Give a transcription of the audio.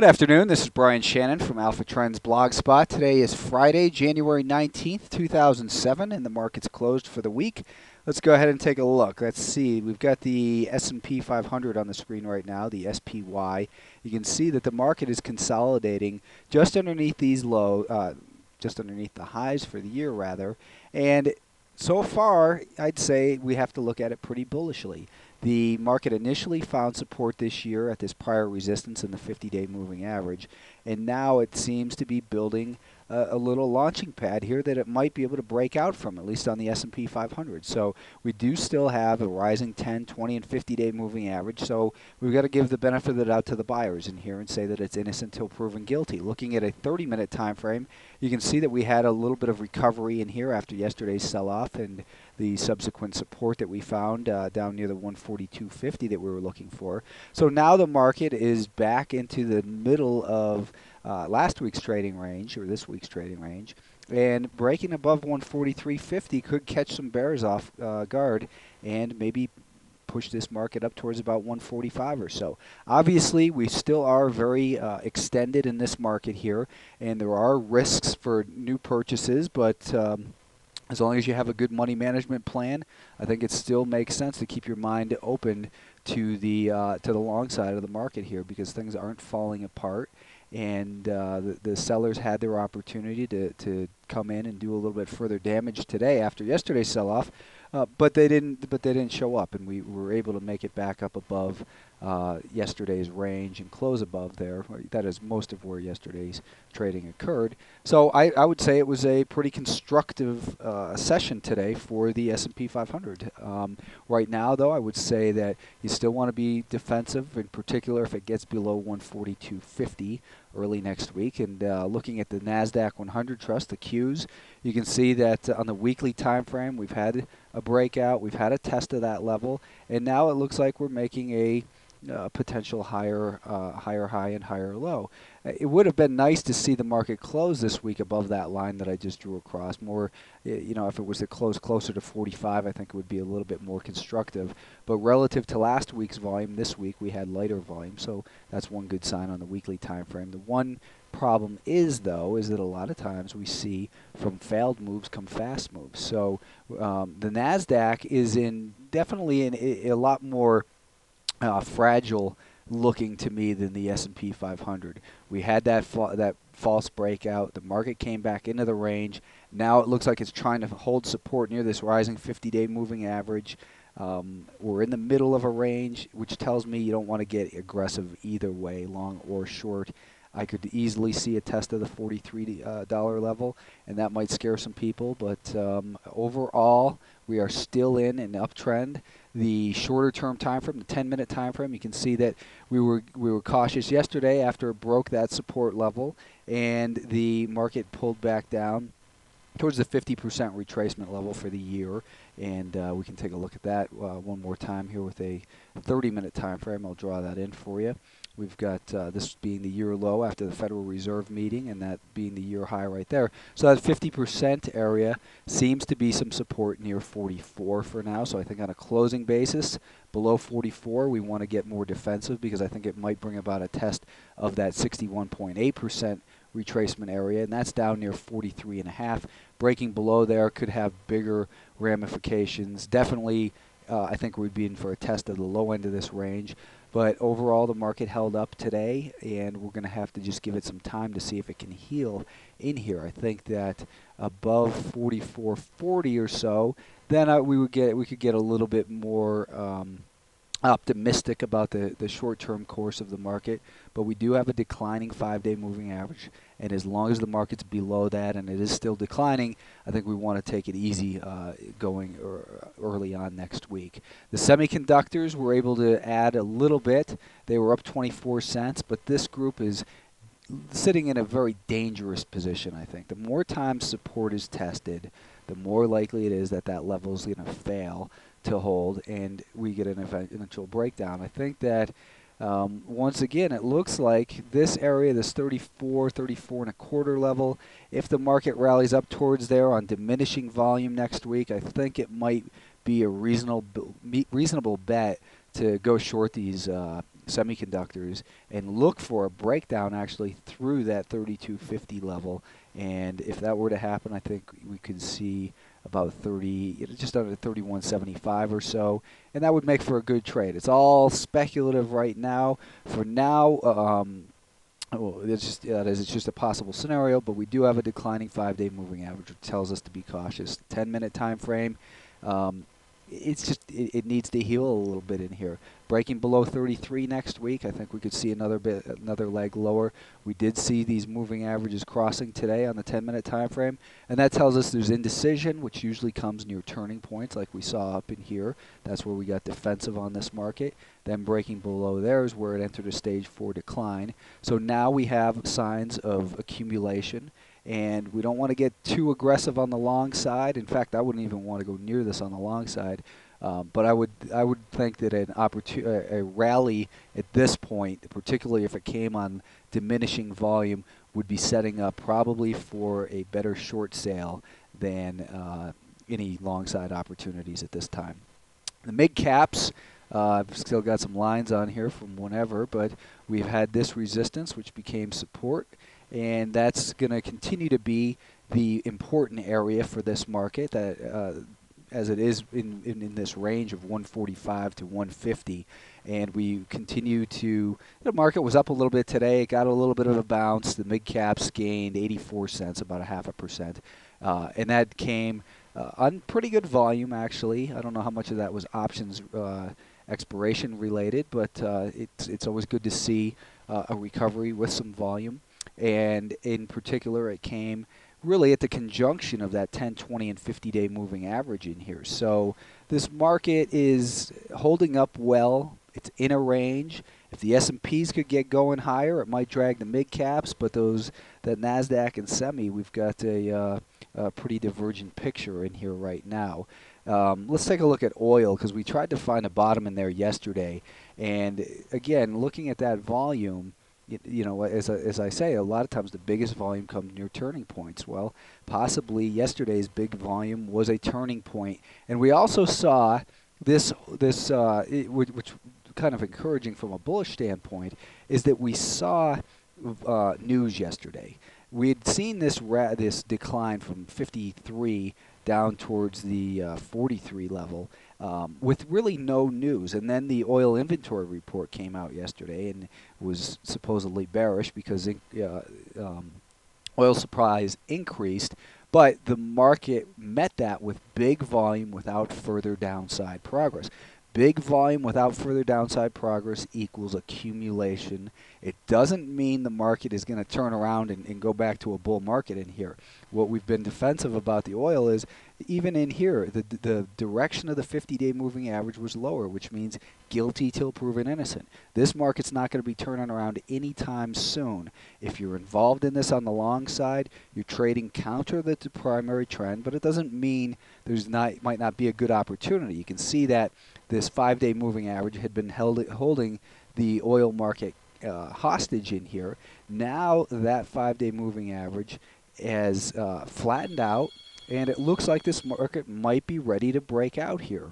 Good afternoon. This is Brian Shannon from Alpha Trends Blogspot. Today is Friday, January 19th, 2007, and the market's closed for the week. Let's go ahead and take a look. Let's see. We've got the S&P 500 on the screen right now, the SPY. You can see that the market is consolidating just underneath these just underneath the highs for the year, rather. And so far, I'd say we have to look at it pretty bullishly. The market initially found support this year at this prior resistance in the 50-day moving average, and now it seems to be building a little launching pad here that it might be able to break out from, at least on the S&P 500. So we do still have a rising 10, 20, and 50-day moving average, so we've got to give the benefit of the doubt to the buyers in here and say that it's innocent until proven guilty. Looking at a 30-minute time frame, you can see that we had a little bit of recovery in here after yesterday's sell-off and the subsequent support that we found down near the 142.50 that we were looking for. So now the market is back into the middle of last week's trading range, or this week's trading range, and breaking above 143.50 could catch some bears off guard and maybe push this market up towards about 145 or so. Obviously, we still are very extended in this market here, and there are risks for new purchases, but as long as you have a good money management plan, I think it still makes sense to keep your mind open to the long side of the market here, because things aren't falling apart, and the sellers had their opportunity to come in and do a little bit further damage today after yesterday's sell-off, but they didn't show up, and we were able to make it back up above yesterday's range and close above there. That is most of where yesterday's trading occurred. So I would say it was a pretty constructive session today for the S&P 500. Right now, though, I would say that you still want to be defensive, in particular if it gets below 142.50 early next week. And looking at the Nasdaq 100 Trust, the Qs, you can see that on the weekly time frame we've had a breakout, we've had a test of that level, and now it looks like we're making a potential higher high and higher low. It would have been nice to see the market close this week above that line that I just drew across. More, if it was to close closer to 45, I think it would be a little bit more constructive. But relative to last week's volume, this week we had lighter volume, so that's one good sign on the weekly time frame. The one problem is that a lot of times we see from failed moves come fast moves. So the Nasdaq is definitely in a lot more fragile looking to me than the S&P 500. We had that false breakout. The market came back into the range. Now it looks like it's trying to hold support near this rising 50-day moving average. We're in the middle of a range, which tells me you don't want to get aggressive either way, long or short. I could easily see a test of the $43 level, and that might scare some people. But overall, we are still in an uptrend. The shorter-term time frame, the 10-minute time frame, you can see that we were cautious yesterday after it broke that support level, and the market pulled back down towards the 50% retracement level for the year. And we can take a look at that one more time here with a 30-minute time frame. I'll draw that in for you. We've got this being the year low after the Federal Reserve meeting, and that being the year high right there. So that 50% area seems to be some support near 44 for now. So I think on a closing basis, below 44, we want to get more defensive, because I think it might bring about a test of that 61.8% retracement area, and that's down near 43.5. Breaking below there could have bigger ramifications. Definitely, I think we'd be in for a test of the low end of this range. But overall, the market held up today, and we're going to have to just give it some time to see if it can heal in here. I think that above 44.40 or so, then we could get a little bit more optimistic about the short-term course of the market. But we do have a declining 5-day moving average, and as long as the market's below that and it is still declining, I think we want to take it easy going early on next week. The semiconductors were able to add a little bit. They were up 24 cents, but this group is sitting in a very dangerous position, I think. The more times support is tested, the more likely it is that that level is going to fail to hold, and we get an eventual breakdown. I think that once again, it looks like this area, this 34 and a quarter level, if the market rallies up towards there on diminishing volume next week, I think it might be a reasonable bet to go short these semiconductors and look for a breakdown actually through that 3250 level. And if that were to happen, I think we could see about 30, just under 3175 or so, and that would make for a good trade. It's all speculative right now. For now, it's just a possible scenario, but we do have a declining 5-day moving average, which tells us to be cautious. 10-minute time frame. It needs to heal a little bit in here. Breaking below 33 next week, I think we could see another leg lower. We did see these moving averages crossing today on the 10-minute time frame, and that tells us there's indecision, which usually comes near turning points, like we saw up in here. That's where we got defensive on this market. Then breaking below there is where it entered a stage 4 decline. So now we have signs of accumulation. And we don't want to get too aggressive on the long side. In fact, I wouldn't even want to go near this on the long side. But I would think that a rally at this point, particularly if it came on diminishing volume, would be setting up probably for a better short sale than any long side opportunities at this time. The mid caps. I've still got some lines on here from whenever, but we've had this resistance, which became support. And that's going to continue to be the important area for this market, that as it is in this range of 145 to 150. And we continue to, the market was up a little bit today. It got a little bit of a bounce. The mid caps gained 84 cents, about 0.5%. And that came on pretty good volume, actually. I don't know how much of that was options expiration related, but it's always good to see a recovery with some volume. And in particular, it came really at the conjunction of that 10, 20, and 50-day moving average in here. So this market is holding up well. It's in a range. If the S&Ps could get going higher, it might drag the mid-caps, but the Nasdaq and Semi, we've got a pretty divergent picture in here right now. Let's take a look at oil, because we tried to find a bottom in there yesterday. And again, looking at that volume, you know, as I say, a lot of times the biggest volume comes near turning points. Well, possibly yesterday's big volume was a turning point. And we also saw which kind of encouraging from a bullish standpoint, is that we saw news yesterday. We had seen this decline from 53 down towards the 43 level with really no news. And then the oil inventory report came out yesterday and was supposedly bearish because oil supplies increased, but the market met that with big volume without further downside progress. Big volume without further downside progress equals accumulation. It doesn't mean the market is going to turn around and go back to a bull market in here. What we've been defensive about the oil is, even in here, the direction of the 50-day moving average was lower, which means guilty till proven innocent. This market's not going to be turning around anytime soon. If you're involved in this on the long side, you're trading counter the primary trend, but it doesn't mean might not be a good opportunity. You can see that this 5-day moving average had been holding the oil market hostage in here. Now that 5-day moving average has flattened out, and it looks like this market might be ready to break out here.